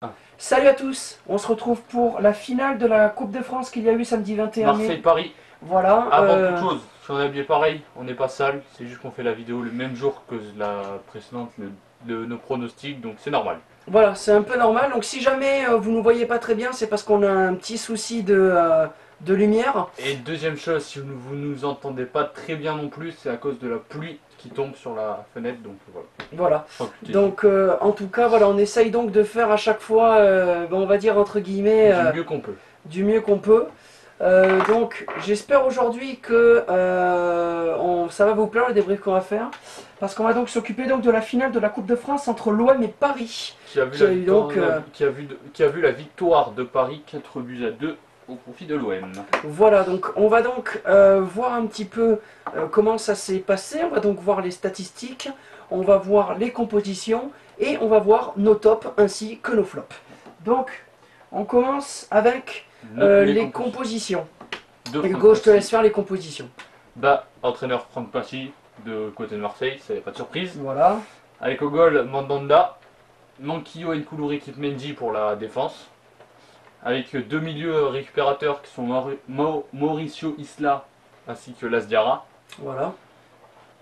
Ah. Salut à tous, on se retrouve pour la finale de la Coupe de France qu'il y a eu samedi 21 mai. Marseille-Paris. Voilà. Avant toute chose, si on est habillé pareil, on n'est pas sale, c'est juste qu'on fait la vidéo le même jour que la précédente de nos pronostics, donc c'est normal. Voilà, c'est un peu normal. Donc si jamais vous ne nous voyez pas très bien, c'est parce qu'on a un petit souci de lumière. Et deuxième chose, si vous nous entendez pas très bien non plus, c'est à cause de la pluie qui tombe sur la fenêtre, donc voilà. Voilà. Je crois que tu t'es Donc en tout cas, voilà, on essaye donc de faire à chaque fois, on va dire entre guillemets, dit du mieux qu'on peut. du mieux qu'on peut. Donc j'espère aujourd'hui que ça va vous plaire le débrief qu'on va faire. Parce qu'on va donc s'occuper donc de la finale de la Coupe de France entre l'OM et Paris. Qui a vu, Qui a eu donc, qui a vu la victoire de Paris 4 buts à 2 au profit de l'OM. Voilà, donc on va donc voir un petit peu comment ça s'est passé. On va donc voir les statistiques, on va voir les compositions et on va voir nos tops ainsi que nos flops. Donc on commence avec les compositions. Hugo, je te laisse faire les compositions. Bah, entraîneur Franck Passy de côté de Marseille, ça n'y a pas de surprise. Voilà. Avec au goal Mandanda, Manquillo et Nkoulouri équipe Mendy pour la défense. Avec deux milieux récupérateurs qui sont Mauricio Isla ainsi que Las Diarra. Voilà.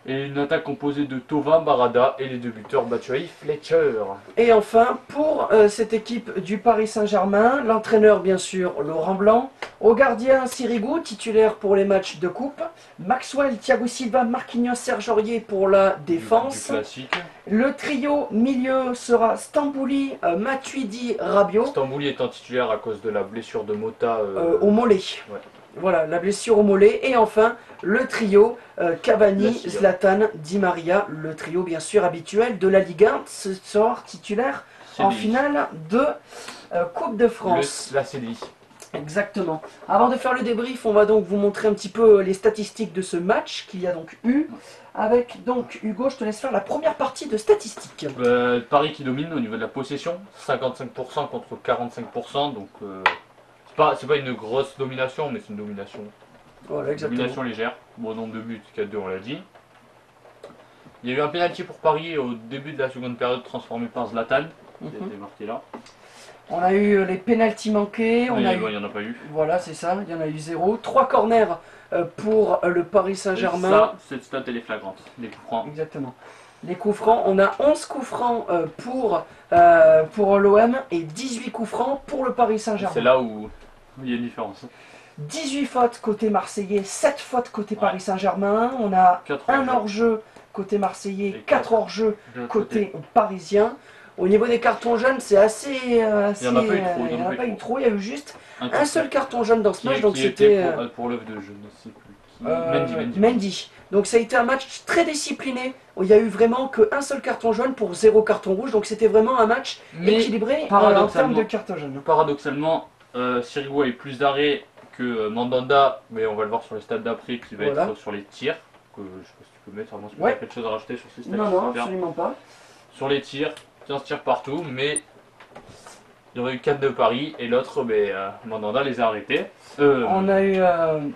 Et une attaque composée de Tova, Barada et les deux buteurs Batshuayi, Fletcher. Et enfin, pour cette équipe du Paris Saint-Germain, l'entraîneur bien sûr Laurent Blanc, au gardien Sirigu, titulaire pour les matchs de coupe, Maxwell, Thiago Silva, Marquinhos, Serge Aurier pour la défense. Du classique. Le trio milieu sera Stambouli, Matuidi, Rabiot. Stambouli étant titulaire à cause de la blessure de Mota au mollet. Ouais. Voilà, la blessure au mollet. Et enfin, le trio Cavani, Zlatan, Di Maria, le trio bien sûr habituel de la Ligue 1, ce soir titulaire en finale de Coupe de France. La CDI. Exactement. Avant de faire le débrief, on va donc vous montrer un petit peu les statistiques de ce match qu'il y a donc eu. Avec donc Hugo, je te laisse faire la première partie de statistiques. Paris qui domine au niveau de la possession, 55% contre 45%, donc c'est pas une grosse domination, mais c'est une domination. Voilà, exactement. Domination légère. Bon nombre de buts, 4-2 on l'a dit. Il y a eu un pénalty pour Paris au début de la seconde période transformé par Zlatan, qui a été marqué là. On a eu les pénaltys manqués. Il n'y en a pas eu. Voilà, c'est ça, il y en a eu 0. 3 corners pour le Paris Saint-Germain. Ça, cette stat elle est flagrante, les coups francs. Exactement. Les coups francs, on a 11 coups francs pour l'OM et 18 coups francs pour le Paris Saint-Germain. C'est là où il y a une différence. 18 fautes côté marseillais, 7 fautes côté Paris Saint-Germain. On a un hors-jeu côté marseillais, 4 hors-jeu côté parisien. Au niveau des cartons jaunes, c'est assez. Il n'y en a pas eu trop. Il n'y en a pas eu trop, il y a eu juste un seul carton jaune dans ce match. Donc c'était pour l'œuvre de je ne sais plus. Mendy. Donc ça a été un match très discipliné. Où il n'y a eu vraiment qu'un seul carton jaune pour 0 carton rouge. Donc c'était vraiment un match équilibré en termes de carton jaune. Paradoxalement, Sirigu a eu plus d'arrêts que Mandanda, mais on va le voir sur les stats d'après qui va être sur les tirs. Que je sais pas si tu peux mettre, vraiment, si tu as quelque chose à rajouter sur ces statistiques. Non, absolument pas. Sur les tirs, 15 tirs partout, mais il y en a eu 4 de Paris et l'autre, Mandanda les a arrêtés. On a eu.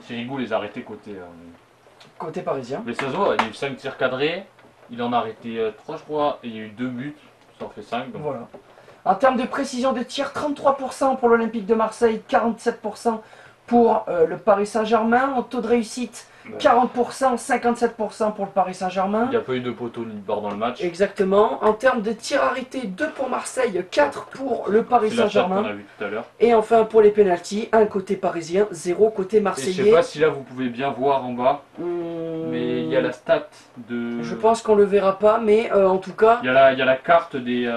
Sirigu les a arrêtés côté parisien. Mais ça se voit, il y a eu 5 tirs cadrés, il en a arrêté 3 je crois, et il y a eu 2 buts, ça en fait 5. Donc. Voilà. En termes de précision de tir, 33% pour l'Olympique de Marseille, 47% pour le Paris Saint-Germain. En taux de réussite, 40%, 57% pour le Paris Saint-Germain. Il n'y a pas eu de poteau ni de barre dans le match. Exactement. En termes de tirs arrêtés, 2 pour Marseille, 4 pour le Paris Saint-Germain. Et enfin pour les pénaltys, 1 côté parisien, 0 côté marseillais. Et je sais pas si là vous pouvez bien voir en bas, mais il y a la stat de... Je pense qu'on le verra pas, mais en tout cas... Il y a la carte des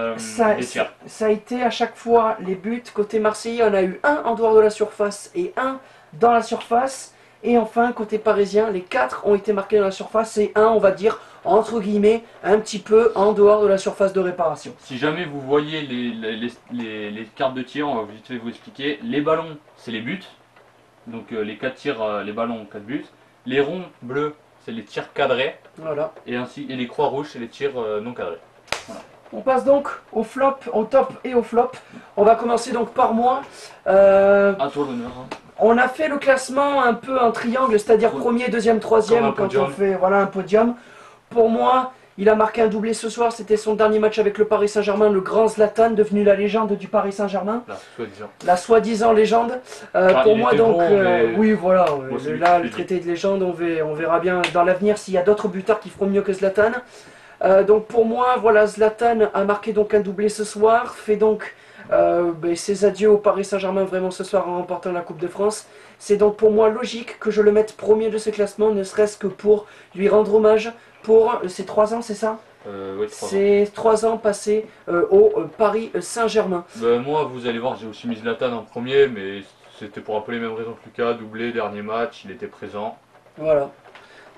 tirs. Ça a été à chaque fois les buts. Côté marseillais, on a eu 1 en dehors de la surface et 1 dans la surface. Et enfin, côté parisien, les 4 ont été marqués dans la surface et 1, on va dire, entre guillemets, un petit peu en dehors de la surface de réparation. Si jamais vous voyez les cartes de tir, on va vite fait vous expliquer. Les ballons, c'est les buts. Donc les 4 tirs, les ballons, 4 buts. Les ronds bleus, c'est les tirs cadrés. Voilà. Et les croix rouges, c'est les tirs non cadrés. Voilà. On passe donc au flop, au top et au flop. On va commencer donc par moi. À toi l'honneur. On a fait le classement un peu en triangle, c'est-à-dire premier, deuxième, troisième, quand on fait un podium. Pour moi, Il a marqué un doublé ce soir, c'était son dernier match avec le Paris Saint-Germain, le grand Zlatan, devenu la légende du Paris Saint-Germain. Là, soi-disant. La soi-disant légende. Pour il moi était donc, bon, mais oui voilà, bon, c'est lui là qui le fait traité de légende, on verra bien dans l'avenir s'il y a d'autres buteurs qui feront mieux que Zlatan. Donc pour moi, voilà, Zlatan a marqué donc un doublé ce soir, fait donc ses adieux au Paris Saint-Germain vraiment ce soir en remportant la Coupe de France. C'est donc pour moi logique que je le mette premier de ce classement, ne serait-ce que pour lui rendre hommage pour ces 3 ans, c'est ça? Oui, 3 ans. Ces 3 ans passés au Paris Saint-Germain. Ben, moi, vous allez voir, j'ai aussi mis Zlatan en premier, mais c'était pour un peu les mêmes raisons que Lucas. Doublé, dernier match, il était présent. Voilà.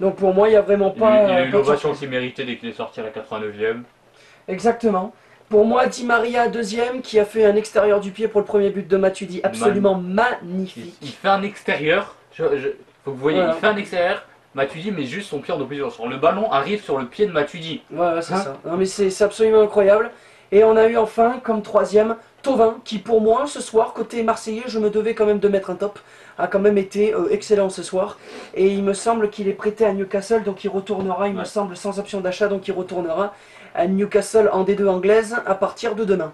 Donc pour moi, il n'y a vraiment Il, pas... il a eu pas de l'ovation surprise. qu'il méritait dès qu'il est sorti à la 89e. Exactement. Pour moi, Di Maria, deuxième, qui a fait un extérieur du pied pour le premier but de Matuidi, absolument magnifique. Il fait un extérieur, faut que vous voyez, Voilà. il fait un extérieur, Matuidi met juste son pied en opposition. Le ballon arrive sur le pied de Matuidi. Voilà, c'est Hein? ça. Non mais c'est absolument incroyable. Et on a eu enfin, comme troisième, Thauvin, qui pour moi, ce soir, côté marseillais, je me devais quand même de mettre un top, a quand même été excellent ce soir. Et il me semble qu'il est prêté à Newcastle, donc il retournera, il me semble, sans option d'achat, donc il retournera à Newcastle en D2 anglaise à partir de demain.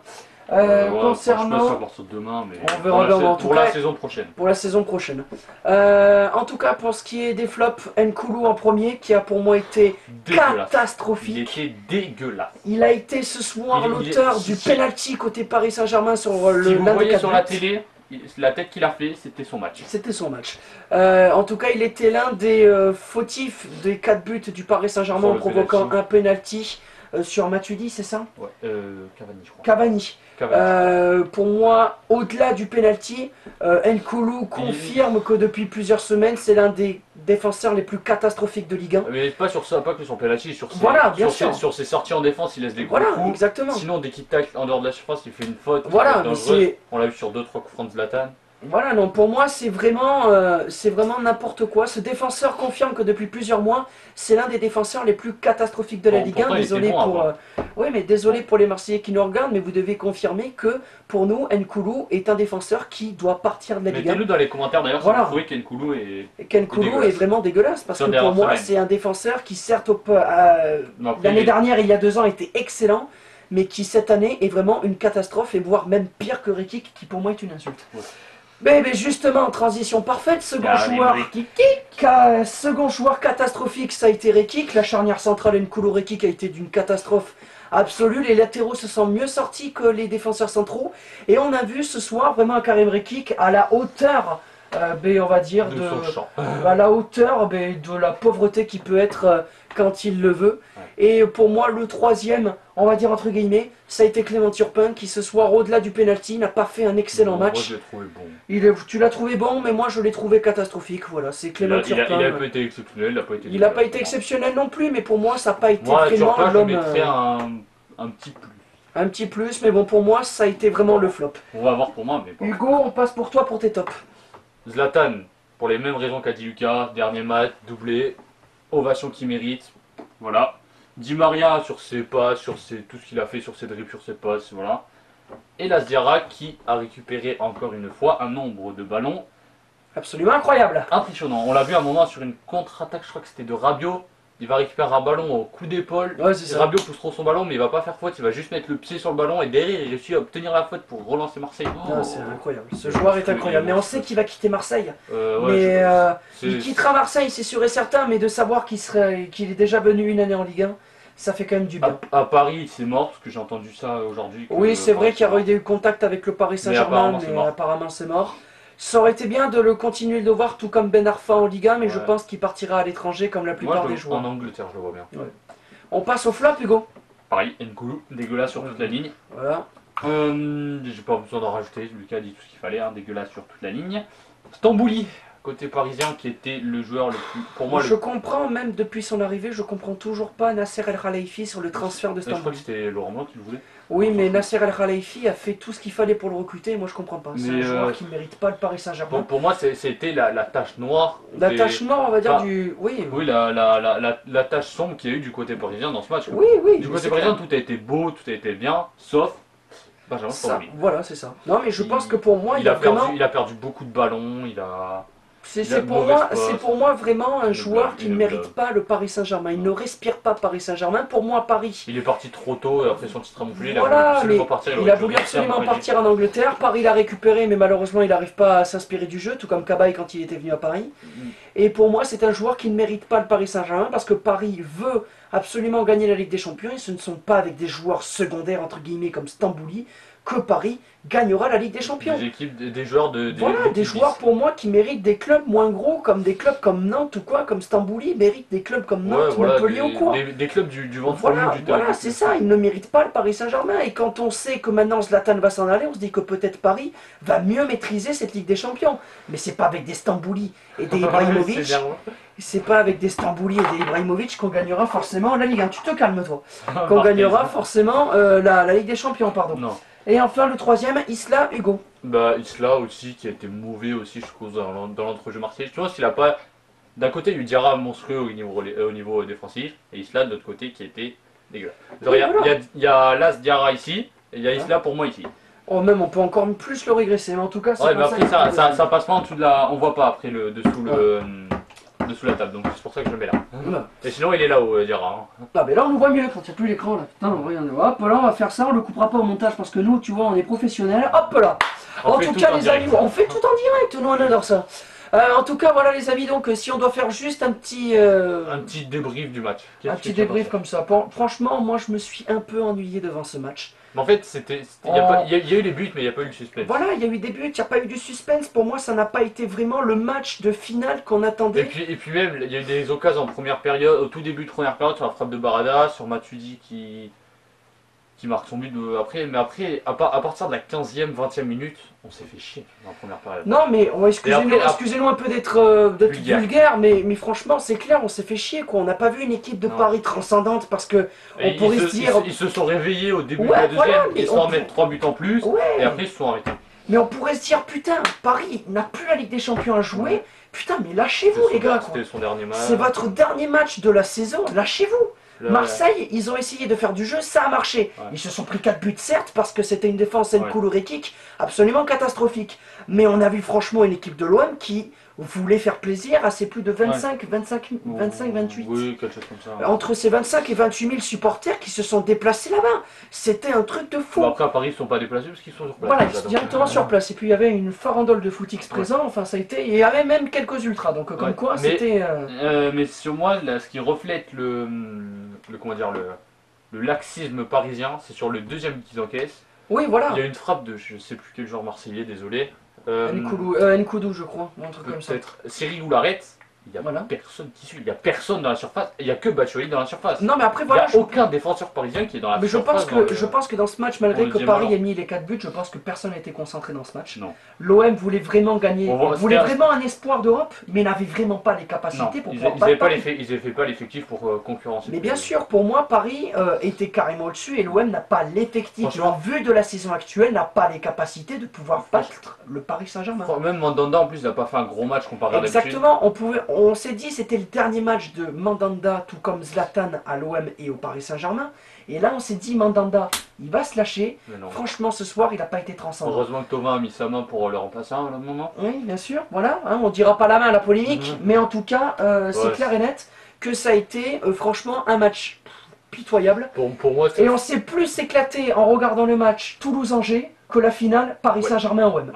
Ouais, je sais pas si Concernant... ça va sortir demain, mais On verra bien, en tout pour cas- la saison prochaine. Pour la saison prochaine. En tout cas, pour ce qui est des flops, Nkoulou en premier, qui a pour moi été Dégueulasse. Il catastrophique. était dégueulasse. Il a été ce soir Il est- l'auteur du si- penalty côté Paris Saint-Germain sur Si vous l'un des voyez 4 sur la buts. télé, la tête qu'il a fait, c'était son match. C'était son match. En tout cas, il était l'un des fautifs des 4 buts du Paris Saint-Germain Sur en le provoquant penalty. un penalty sur Matuidi, c'est ça? Ouais, Cavani, je crois. Cavani. Pour moi, au-delà du penalty, Nkoulou confirme que depuis plusieurs semaines, c'est l'un des défenseurs les plus catastrophiques de Ligue 1. Mais pas sur ça, pas que sur penalty, sur ses, Voilà, bien sûr. sur ses sorties en défense, il laisse des gros Voilà, coups. exactement. Sinon, dès qu'il tacle en dehors de la surface, il fait une faute. Voilà, qui est mais dangereuse. c'est... On l'a vu sur 2-3 coups francs de Zlatan. Voilà, non, pour moi, c'est vraiment n'importe quoi. Ce défenseur confirme que depuis plusieurs mois, c'est l'un des défenseurs les plus catastrophiques de la Bon, Ligue 1. pourtant, il Désolé était bon pour, avant. oui, mais désolé pour les Marseillais qui nous regardent, mais vous devez confirmer que pour nous, Nkoulou est un défenseur qui doit partir de la Ligue 1. Mettez-nous dans les commentaires d'ailleurs si Voilà. vous trouvez qu'Nkoulou est. Et Nkoulou dégueulasse. est vraiment dégueulasse parce Sur que des pour rares moi, semaines. c'est un défenseur qui, certes, Non, après, l'année il est- dernière, il y a 2 ans, était excellent, mais qui cette année est vraiment une catastrophe et voire même pire que Rekik, qui pour moi est une insulte. Ouais. Mais justement, transition parfaite, second joueur catastrophique, ça a été Rekik. La charnière centrale Nkoulou Rekik a été d'une catastrophe absolue. Les latéraux se sont mieux sortis que les défenseurs centraux. Et on a vu ce soir vraiment un Karim Rekik à la hauteur, on va dire, de son champ. à la hauteur de la pauvreté qui peut être quand il le veut. Ouais. Et pour moi, le troisième, on va dire entre guillemets, ça a été Clément Turpin qui ce soir, au-delà du penalty, n'a pas fait un excellent Moi, match. je l'ai trouvé bon. Tu l'as trouvé bon, mais moi je l'ai trouvé catastrophique. Voilà, c'est Clément Turpin. Il a pas été exceptionnel, il a pas été. Il n'a pas été exceptionnel non plus, mais pour moi, ça n'a pas été Moi, vraiment Turpin, je l'homme. mettrais un petit plus. Un petit plus, mais bon, pour moi, ça a été vraiment le flop. On va voir pour moi, mais bon. Hugo, on passe pour toi pour tes tops. Zlatan, pour les mêmes raisons qu'a dit Lucas, dernier match, doublé, ovation qu'il mérite, voilà. Di Maria sur ses passes, tout ce qu'il a fait sur ses dribbles, sur ses passes, voilà. Et Las Diarra qui a récupéré encore une fois un nombre de ballons Absolument incroyable. impressionnant. On l'a vu à un moment sur une contre-attaque, je crois que c'était de Rabiot. Il va récupérer un ballon au coup d'épaule. Ouais, c'est ça. Rabiot pousse trop son ballon, mais il va pas faire faute, il va juste mettre le pied sur le ballon et derrière il réussit à obtenir la faute pour relancer Marseille. Ah, c'est incroyable. Ce joueur est incroyable. Mais on sait qu'il va quitter Marseille. Ouais, Mais il c'est- quittera Marseille, c'est sûr et certain, mais de savoir qu'il est déjà venu une année en Ligue 1, ça fait quand même du bien. À Paris, c'est mort, parce que j'ai entendu ça aujourd'hui. que- Oui, c'est vrai qu'il y enfin, aurait eu contact avec le Paris Saint-Germain, apparemment, c'est mais mort. apparemment c'est mort. Ça aurait été bien de le continuer de le voir, tout comme Ben Arfa en Ligue 1, mais je Ouais. pense qu'il partira à l'étranger comme la Moi, plupart je des le- joueurs. en Angleterre, je le vois bien. On passe au flop, Hugo. Pareil, Nkoulou, dégueulasse sur toute la ligne. Voilà. J'ai pas besoin d'en rajouter, Lucas a dit tout ce qu'il fallait, hein, dégueulasse sur toute la ligne. Stambouli, côté parisien, qui était le joueur le plus. Pour moi, Je comprends, même depuis son arrivée, je comprends toujours pas Nasser El Khelaifi sur le transfert de je crois Stambouli. que c'était Laurent Blanc qui le voulait. Oui, mais Nasser El Khelaifi a fait tout ce qu'il fallait pour le recruter, moi je comprends pas. C'est un Mais, joueur qui ne mérite pas le Paris Saint-Germain. Pour moi, c'était la tache noire. La des- tache noire, on va dire, Ah. du... Oui, Oui, la tache sombre qu'il y a eu du côté parisien dans ce match. oui, oui. Du mais côté c'est parisien, clair. tout a été beau, tout a été bien, sauf Benjamin Ça, Stambouli. voilà, c'est ça. Non, mais je pense que pour moi, il y a perdu, vraiment... il a perdu beaucoup de ballons, il a. C'est pour moi vraiment un joueur qui ne mérite pas le Paris Saint-Germain. Il ne respire pas Paris Saint-Germain. Pour moi, Paris. Il est parti trop tôt après son titre à Montpellier. Voilà, il a voulu absolument partir en Angleterre. Paris l'a récupéré, mais malheureusement, il n'arrive pas à s'inspirer du jeu, tout comme Cabaye quand il était venu à Paris. Et pour moi, c'est un joueur qui ne mérite pas le Paris Saint-Germain parce que Paris veut absolument gagner la Ligue des Champions et ce ne sont pas avec des joueurs secondaires, entre guillemets, comme Stambouli, que Paris gagnera la Ligue des Champions. Des équipes, des joueurs voilà, des joueurs pour moi qui méritent des clubs moins gros, comme des clubs comme Nantes ou quoi, comme Stambouli méritent des clubs comme Nantes, Montpellier ou quoi. Des clubs du ventre voilà, voilà, c'est ça, ils ne méritent pas le Paris Saint-Germain. Et quand on sait que maintenant Zlatan va s'en aller, on se dit que peut-être Paris va mieux maîtriser cette Ligue des Champions. Mais c'est pas avec des Stambouli et des Ibrahimovic. C'est pas avec des Stambouli et des Ibrahimovic qu'on gagnera forcément la Ligue 1. Tu te calmes toi. Qu'on gagnera forcément la Ligue des Champions, pardon. Non. Et enfin le troisième, Isla Hugo. Bah Isla aussi qui a été mauvais aussi je trouve dans l'entrejeu marseillais. Je pense qu'il a pas. D'un côté il y a eu Diarra monstrueux au niveau défensif et Isla de l'autre côté qui était dégueulasse. Genre il y a Las Diarra ici et il y a Isla pour moi ici. Oh même on peut encore plus le régresser mais en tout cas c'est ouais, mais après ça passe pas en dessous de la. On voit pas après le dessous la table, donc c'est pour ça que je le mets là. Et sinon il est là-haut, Diarra. Ah mais là on nous voit mieux quand il n'y a plus l'écran là. Putain, regardez. Hop là on va faire ça, on le coupera pas au montage parce que nous tu vois on est professionnels. Hop là. En tout cas les amis, on fait tout en direct, nous on adore ça. En tout cas voilà les amis, donc si on doit faire juste un petit débrief du match. Un petit débrief comme ça. Franchement moi je me suis un peu ennuyé devant ce match. Mais en fait, il y a eu les buts, mais il n'y a pas eu le suspense. Voilà, il y a eu des buts, il n'y a pas eu du suspense. Pour moi, ça n'a pas été vraiment le match de finale qu'on attendait. Et puis même, il y a eu des occasions en première période, au tout début de première période, sur la frappe de Barada, sur Matuidi qui marque son but après. Mais après, à partir de la 15e, 20e minute, on s'est fait chier dans la première période. Non, mais excusez-nous un peu d'être vulgaire, mais franchement, c'est clair, on s'est fait chier, quoi. On n'a pas vu une équipe de Paris transcendante parce que on pourrait se dire. Ils se sont réveillés au début de la deuxième, ils se sont remettre 3 buts en plus, et après ils se sont arrêtés. Mais on pourrait se dire, putain, Paris n'a plus la Ligue des Champions à jouer, putain, mais lâchez-vous les gars, quoi. C'était son dernier match. C'est votre dernier match de la saison, lâchez-vous. Marseille, ils ont essayé de faire du jeu, ça a marché. Ils se sont pris 4 buts certes parce que c'était une défense Nkoulou-Rekik absolument catastrophique. Mais on a vu franchement une équipe de l'OM qui voulait faire plaisir à ses plus de 28. Oui, quelque chose comme ça. Entre ces 25 et 28 000 supporters qui se sont déplacés là-bas. C'était un truc de fou. Bon, après à Paris ils ne sont pas déplacés parce qu'ils sont sur place. Voilà, ils sont directement sur place. Et puis il y avait une farandole de footix présent, enfin ça a été. Il y avait même quelques ultras, donc comme quoi c'était. Mais sur moi, là, ce qui reflète le laxisme parisien, c'est sur le deuxième qu'ils encaissent. Oui, voilà. Il y a une frappe de je sais plus quel joueur marseillais, désolé. Nkoudou, je crois, un truc comme ça. Peut-être Cyril ou l'arrête. Il n'y a personne qui suit, il n'y a personne dans la surface, il n'y a que Batshuayi dans la surface. Non mais après voilà, il n'y a aucun défenseur parisien qui est dans la surface. Je pense que dans ce match, malgré que Paris ait mis les 4 buts, je pense que personne n'a été concentré dans ce match. L'OM voulait vraiment gagner, voulait vraiment un espoir d'Europe, mais n'avait vraiment pas les capacités pour pouvoir battre Paris. Ils n'avaient pas l'effectif pour concurrencer. Mais bien sûr, pour moi, Paris était carrément au-dessus et l'OM n'a pas l'effectif, en vue de la saison actuelle, n'a pas les capacités de pouvoir battre le Paris Saint-Germain. Même Mandanda en plus n'a pas fait un gros match comparé à d'habitude. Exactement, on s'est dit c'était le dernier match de Mandanda, tout comme Zlatan à l'OM et au Paris Saint-Germain. Et là, on s'est dit, Mandanda, il va se lâcher. Franchement, ce soir, il n'a pas été transcendant. Heureusement que Thomas a mis sa main pour le remplacer à un moment. Oui, bien sûr, voilà. On ne dira pas la main à la polémique, mais en tout cas, c'est clair et net que ça a été, franchement, un match pitoyable. Pour moi, et on s'est plus éclaté en regardant le match Toulouse-Angers que la finale Paris Saint-Germain-OM.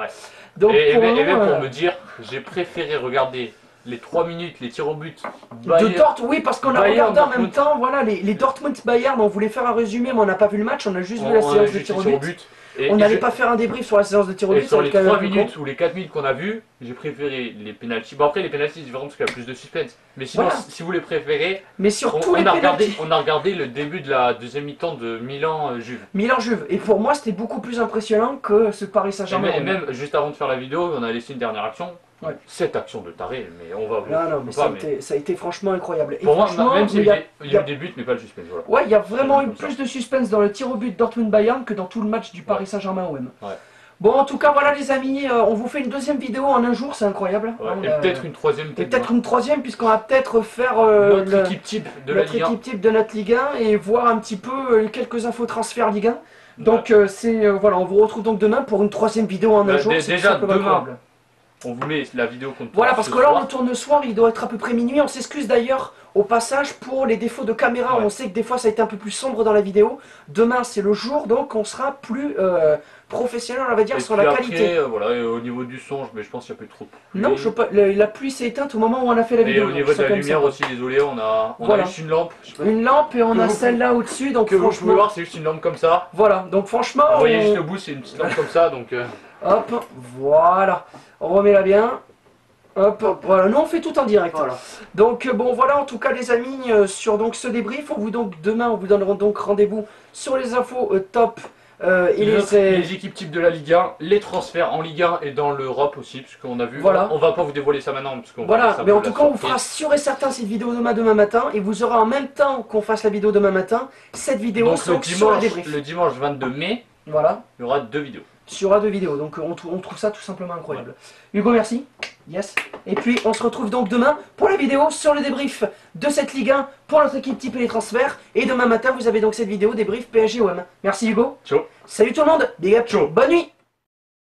Donc, et même pour me dire, j'ai préféré regarder les 3 minutes, les tirs au but. De Dortmund, oui, parce qu'on a regardé en même temps, voilà, les Dortmund-Bayern, on voulait faire un résumé, mais on n'a pas vu le match, on a juste vu la séance de tirs au but. On n'allait pas faire un débrief sur la séance de tir au but. Sur les 3 minutes ou les 4 minutes qu'on a vu, j'ai préféré les pénaltys. Bon après les pénaltys c'est vraiment parce qu'il y a plus de suspense. Mais sinon si vous les préférez, mais surtout on a regardé le début de la deuxième mi-temps de Milan-Juve. Milan-Juve. Et pour moi c'était beaucoup plus impressionnant que ce Paris Saint-Germain. Et même juste avant de faire la vidéo, on a laissé une dernière action. Cette action de taré, mais on va voir. Non, mais ça a été franchement incroyable. Et pour moi, même s'il y a eu des buts, mais pas le suspense. Voilà. Ouais, il y a vraiment eu plus de suspense dans le tir au but Dortmund-Bayern que dans tout le match du Paris Saint-Germain-OM. Bon, en tout cas, voilà les amis, on vous fait une deuxième vidéo en un jour, c'est incroyable. Et peut-être une troisième. Et peut-être une troisième, puisqu'on va peut-être faire notre équipe type de notre Ligue 1 et voir un petit peu quelques infos transferts Ligue 1. Donc, voilà, on vous retrouve donc demain pour une troisième vidéo en un jour. Déjà, On vous met la vidéo qu'on tourne Voilà, parce ce que là soir. on tourne le soir, il doit être à peu près minuit. On s'excuse d'ailleurs au passage pour les défauts de caméra. Ouais. On sait que des fois ça a été un peu plus sombre dans la vidéo. Demain c'est le jour, donc on sera plus professionnel, on va dire, Et sur puis la après, qualité. voilà, et au niveau du son, mais je pense qu'il n'y a plus trop de pluie. Non, la pluie s'est éteinte au moment où on a fait la Et vidéo. au donc niveau de c'est la comme lumière ça. aussi, désolé, on a Voilà. juste une lampe. Je sais pas Une lampe et on Que a vous celle-là au-dessus, donc que vous pouvez franchement. voir, c'est juste une lampe comme ça. Voilà, donc franchement. Vous voyez on- juste le bout, c'est une petite lampe comme ça, donc... Hop, voilà. On remet la bien. Hop, voilà. Nous on fait tout en direct. Voilà. Donc bon voilà en tout cas les amis sur donc ce débrief, demain on vous donnera donc rendez-vous sur les infos top et Les équipes types de la Ligue 1, les transferts en Ligue 1 et dans l'Europe aussi, puisqu'on a vu. Voilà. On va pas vous dévoiler ça maintenant, parce qu'on va voilà, laisser un mais peu en la tout cas on surprise. fera sûr et certain cette vidéo demain matin et vous aurez en même temps qu'on fasse la vidéo demain matin cette vidéo Donc sur le débrief. le dimanche 22 mai, Voilà, il y aura 2 vidéos. sur A2 vidéos, donc on trouve ça tout simplement incroyable. Hugo merci, yes. Et puis on se retrouve donc demain pour la vidéo sur le débrief de cette Ligue 1 pour notre équipe type et les transferts. Et demain matin vous avez donc cette vidéo débrief PSG-OM. Merci Hugo. Ciao. Salut tout le monde, big up, Ciao. bonne nuit.